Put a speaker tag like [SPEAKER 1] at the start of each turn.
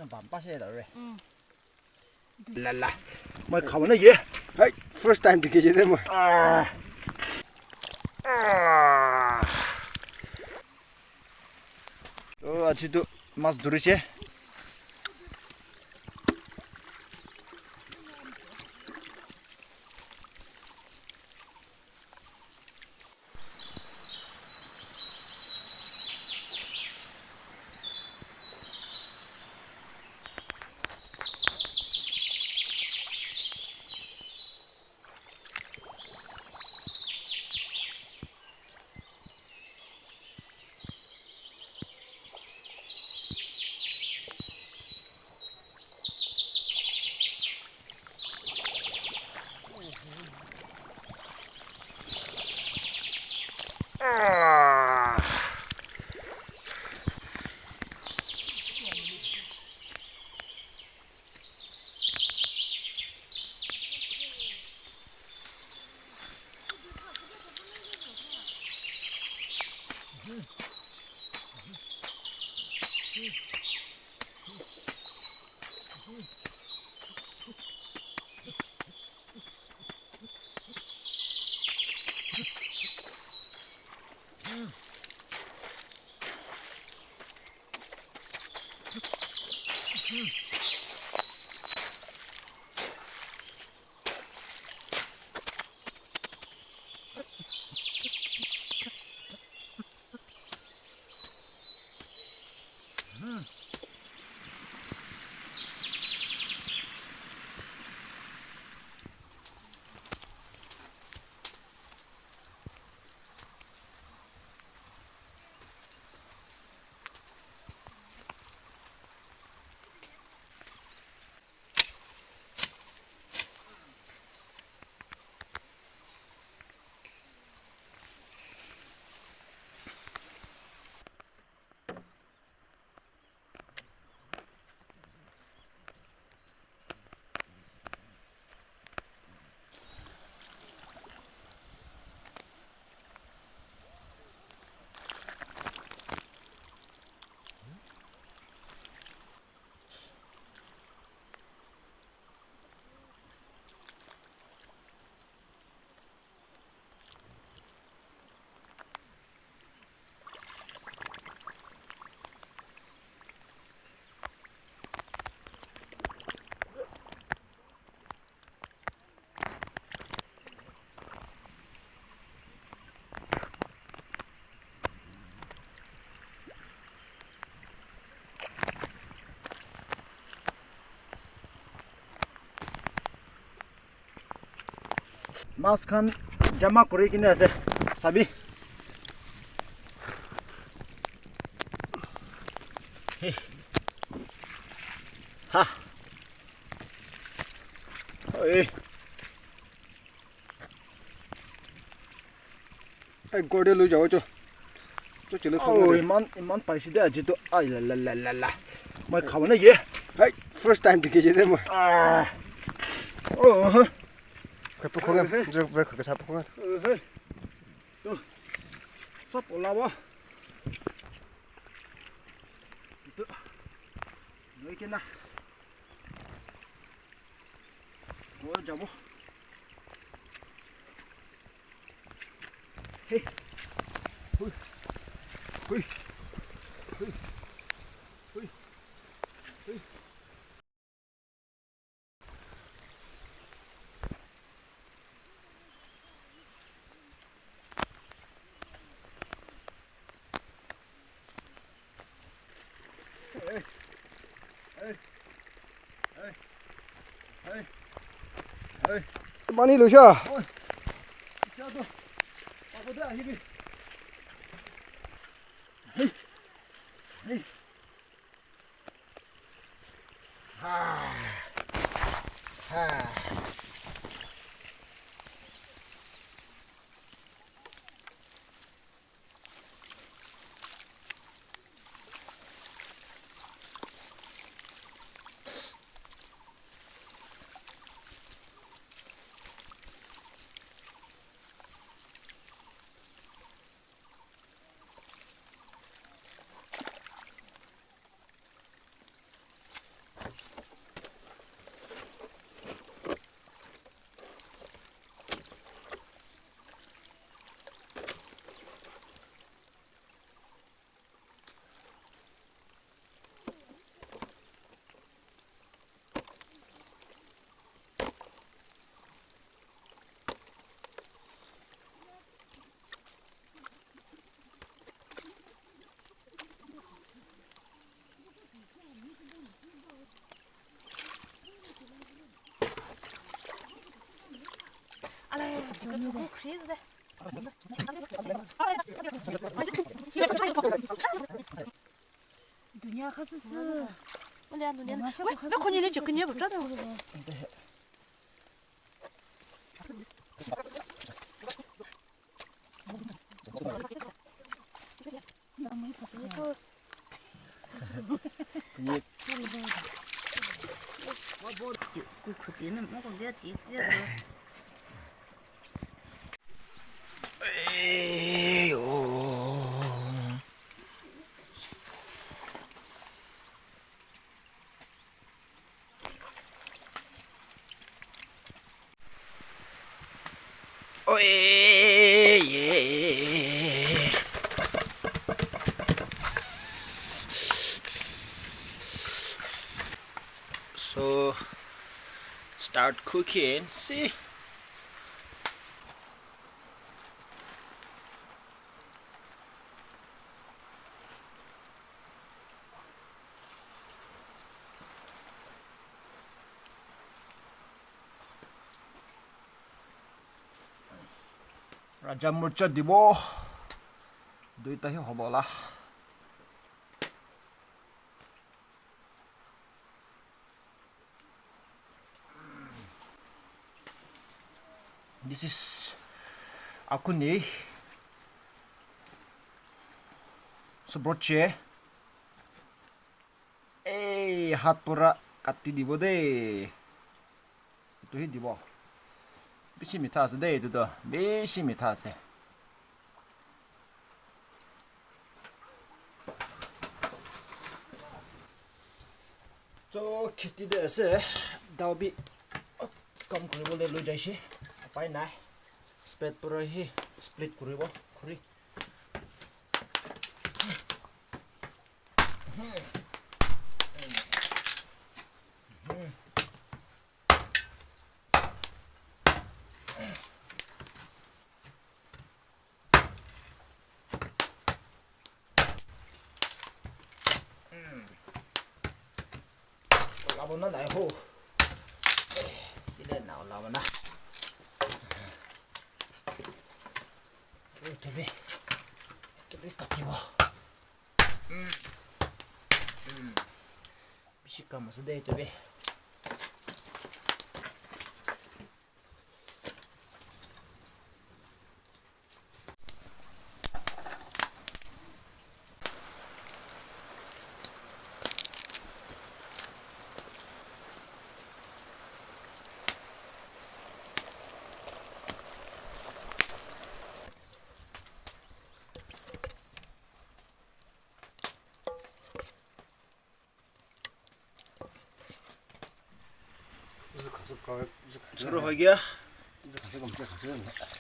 [SPEAKER 1] 반빠시에다래.
[SPEAKER 2] 랄라. 뭐 가면은 얘.
[SPEAKER 3] 하이, first time 디게지 돼 뭐.
[SPEAKER 1] 아직도 마스 두르지? 마스칸 자마 꾸리긴 해서 사비 하 어이
[SPEAKER 3] Ai gorde lu jawo cho. Cho chỉ lực
[SPEAKER 2] 오
[SPEAKER 3] không.
[SPEAKER 2] 이만 빠시대 아직도 아이랄랄랄랄라 뭐 가면은 얘
[SPEAKER 3] Hai, first time 디게지 돼 뭐. Cái phục không em, giờ về cái sạp phục không.
[SPEAKER 2] 섭 올라와 여기 있겠나 뭐 잡어 헤이 후이 후이 후이 후이 후이
[SPEAKER 3] Bạn đi lùi chưa?
[SPEAKER 2] 자도 아보다 힘이
[SPEAKER 4] 그래도 돼.
[SPEAKER 5] 누냐 가스스.
[SPEAKER 4] 원래 눈에
[SPEAKER 5] 마셔,
[SPEAKER 4] 왜
[SPEAKER 5] 가서
[SPEAKER 4] 건이는
[SPEAKER 5] 쓰지.
[SPEAKER 4] 저 그녀 붙잖아.
[SPEAKER 5] 너무 이뻤어.
[SPEAKER 1] 그니
[SPEAKER 6] 그 그때는 먹으면 되지.
[SPEAKER 1] 에이요. 오예. So start cooking. See. Raja murcha dibo. Duita hi hobola. This is akuni. Sobroche. Hat pura kati dibo de. Itu hi dibo. Bishi mitase de itu do. Bishi mitase. So kitty de ase daubi kam kuribo le lo jaishi. Apai nai. Split pura hi split kuribo kuri. Làm nó lại hô, cái đèn nào làm nó, cái bị cắt đi vào, bị xịt cầm ở đây tụi
[SPEAKER 3] 무슨 가서 가 무슨 가서
[SPEAKER 1] 서로 하기야.
[SPEAKER 3] 이제 가서 검색 가서